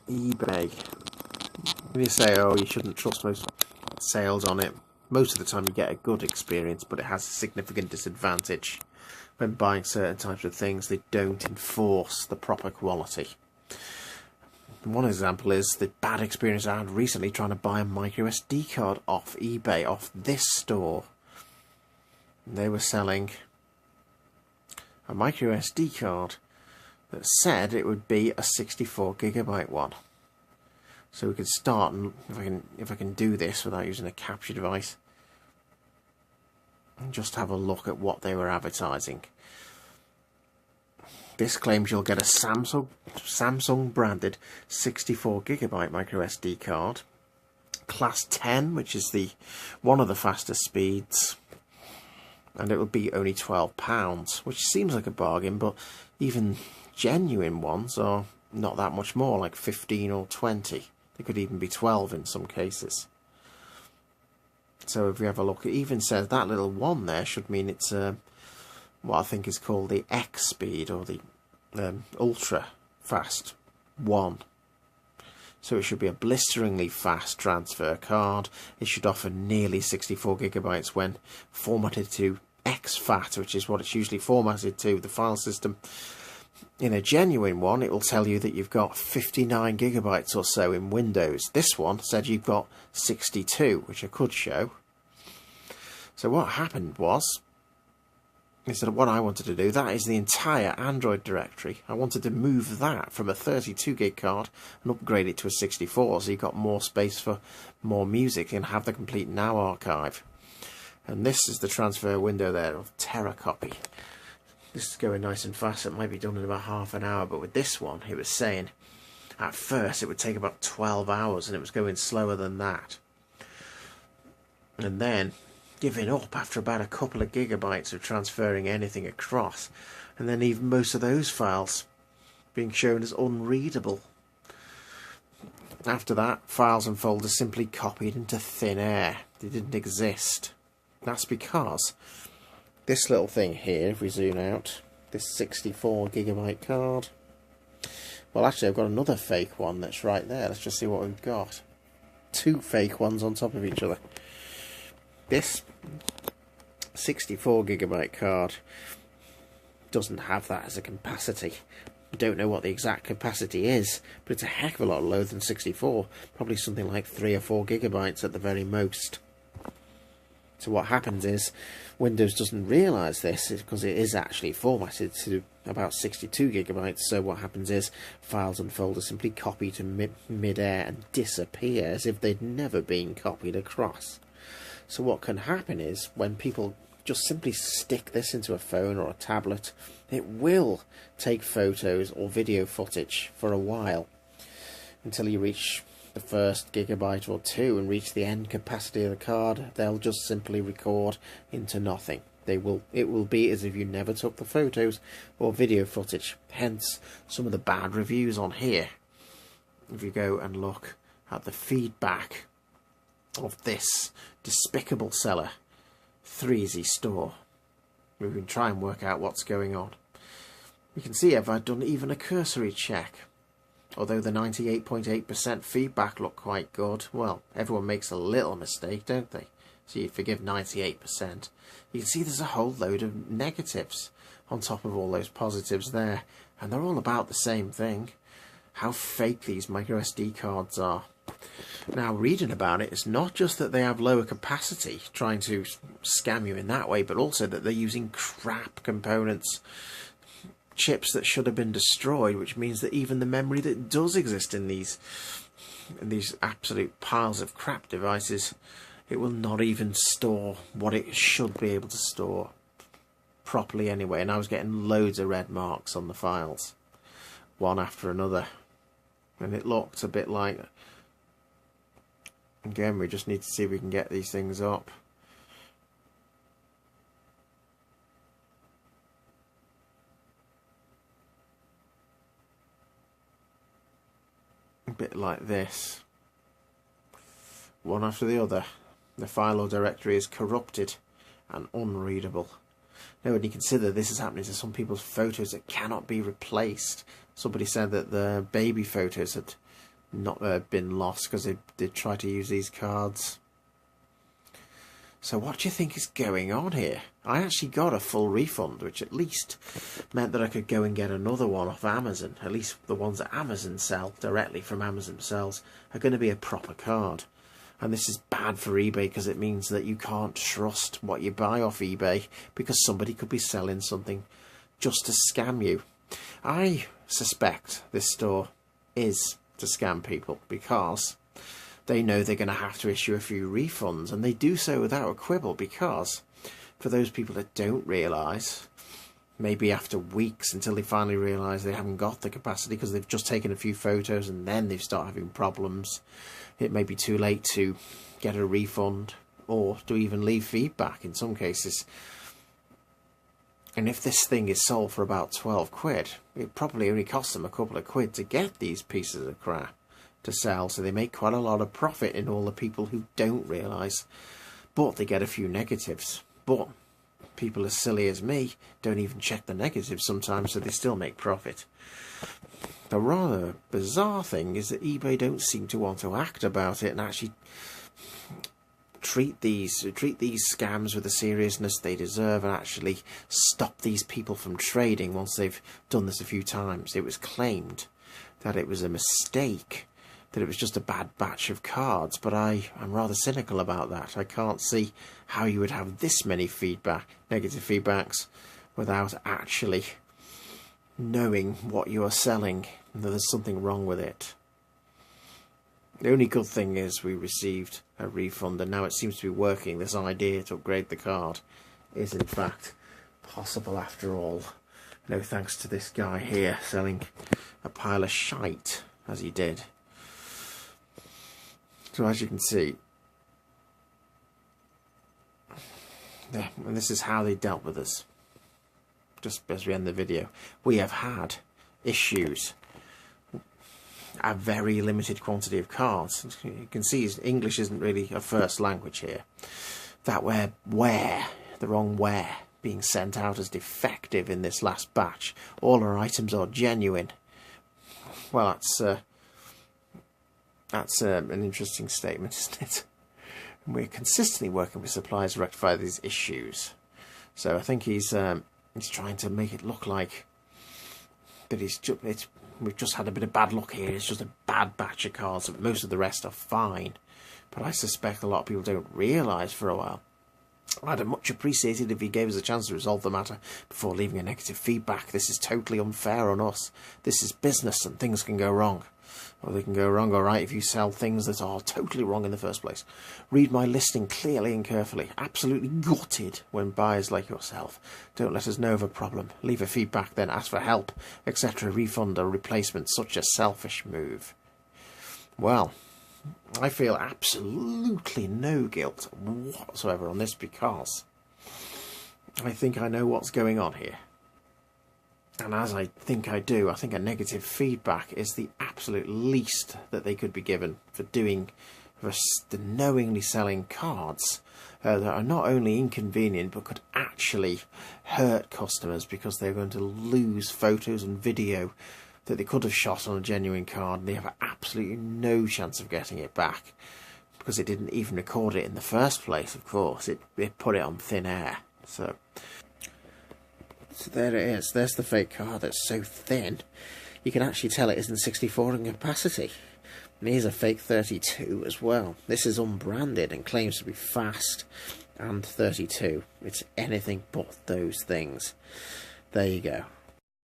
eBay. When you say, oh, you shouldn't trust most sales on it, most of the time you get a good experience, but it has a significant disadvantage. When buying certain types of things, they don't enforce the proper quality. One example is the bad experience I had recently trying to buy a micro SD card off eBay, off this store. They were selling a micro SD card that said it would be a 64GB one. So we could start, and if I can do this without using a capture device, and just have a look at what they were advertising. This claims you'll get a Samsung branded 64GB micro SD card, class 10, which is one of the fastest speeds, and it will be only £12, which seems like a bargain, but even genuine ones are not that much more, like 15 or 20. They could even be 12 in some cases. So if you have a look, it even says that little one there should mean it's what I think is called the X speed, or the ultra fast one. So it should be a blisteringly fast transfer card. It should offer nearly 64GB when formatted to exFAT, which is what it's usually formatted to, the file system. In a genuine one, it will tell you that you've got 59GB or so in Windows. This one said you've got 62, which I could show. So what happened was, instead of what I wanted to do, that is the entire Android directory. I wanted to move that from a 32GB card and upgrade it to a 64, so you've got more space for more music and have the complete Now archive. And this is the transfer window there of TerraCopy. This is going nice and fast. It might be done in about half an hour, but with this one, it was saying at first it would take about 12 hours, and it was going slower than that. And then giving up after about a couple of gigabytes of transferring anything across, and then even most of those files being shown as unreadable. After that, files and folders simply copied into thin air. They didn't exist. That's because this little thing here, if we zoom out, this 64GB card, well, actually I've got another fake one that's right there. Let's just see what we've got. Two fake ones on top of each other. This 64GB card doesn't have that as a capacity. I don't know what the exact capacity is, but it's a heck of a lot lower than 64. Probably something like 3 or 4GB at the very most. So what happens is, Windows doesn't realise this because it is actually formatted to about 62GB. So what happens is, files and folders simply copy to mid-air and disappear as if they'd never been copied across. So what can happen is, when people just simply stick this into a phone or a tablet, it will take photos or video footage for a while, until you reach the first gigabyte or two and reach the end capacity of the card. They'll just simply record into nothing. It will be as if you never took the photos or video footage. Hence some of the bad reviews on here. If you go and look at the feedback of this despicable seller, Threezy Store, we can try and work out what's going on. You can see if I've done even a cursory check. Although the 98.8% feedback looked quite good, well, everyone makes a little mistake, don't they? So you'd forgive 98%. You can see there's a whole load of negatives on top of all those positives there, and they're all about the same thing. How fake these micro SD cards are. Now, reading about it, it's not just that they have lower capacity, trying to scam you in that way, but also that they're using crap components, chips that should have been destroyed, which means that even the memory that does exist in these absolute piles of crap devices, it will not even store what it should be able to store properly anyway. And I was getting loads of red marks on the files, one after another, and it looked a bit like, again, we just need to see if we can get these things up. A bit like this, one after the other. The file or directory is corrupted and unreadable. Now, when you consider this is happening to some people's photos that cannot be replaced. Somebody said that the baby photos had not been lost because they did try to use these cards. So what do you think is going on here? I actually got a full refund, which at least meant that I could go and get another one off Amazon. At least the ones that Amazon sell directly from Amazon themselves are going to be a proper card. And this is bad for eBay because it means that you can't trust what you buy off eBay because somebody could be selling something just to scam you. I suspect this store is to scam people because they know they're going to have to issue a few refunds, and they do so without a quibble because for those people that don't realise, maybe after weeks until they finally realise they haven't got the capacity because they've just taken a few photos and then they've started having problems, it may be too late to get a refund or to even leave feedback in some cases. And if this thing is sold for about 12 quid, it probably only costs them a couple of quid to get these pieces of crap to sell, so they make quite a lot of profit in all the people who don't realise, but they get a few negatives. But people as silly as me don't even check the negatives sometimes, so they still make profit. The rather bizarre thing is that eBay don't seem to want to act about it and actually treat these scams with the seriousness they deserve and actually stop these people from trading once they've done this a few times. It was claimed that it was a mistake, that it was just a bad batch of cards, but I'm rather cynical about that. I can't see how you would have this many negative feedbacks without actually knowing what you are selling and that there's something wrong with it. The only good thing is we received a refund, and now it seems to be working. This idea to upgrade the card is in fact possible after all. No thanks to this guy here selling a pile of shite as he did. So as you can see, and this is how they dealt with us. Just as we end the video, we have had issues, a very limited quantity of cards. You can see English isn't really a first language here. That the wrong ware being sent out as defective in this last batch. All our items are genuine. Well, that's an interesting statement, isn't it? And we're consistently working with suppliers to rectify these issues. So I think he's trying to make it look like that we've just had a bit of bad luck here. It's just a bad batch of cards, but most of the rest are fine. But I suspect a lot of people don't realise for a while. I'd have much appreciated if he gave us a chance to resolve the matter before leaving a negative feedback. This is totally unfair on us. This is business and things can go wrong. Or they can go wrong or right if you sell things that are totally wrong in the first place. Read my listing clearly and carefully. Absolutely gutted when buyers like yourself don't let us know of a problem. Leave a feedback, then ask for help, etc. Refund or replacement. Such a selfish move. Well, I feel absolutely no guilt whatsoever on this because I think I know what's going on here. And as I think I do, I think a negative feedback is the absolute least that they could be given for knowingly selling cards that are not only inconvenient but could actually hurt customers because they're going to lose photos and video that they could have shot on a genuine card, and they have absolutely no chance of getting it back because it didn't even record it in the first place. Of course, it put it on thin air. So there it is. There's the fake card that's so thin you can actually tell it isn't 64 in capacity. And here's a fake 32 as well. This is unbranded and claims to be fast and 32. It's anything but those things. There you go.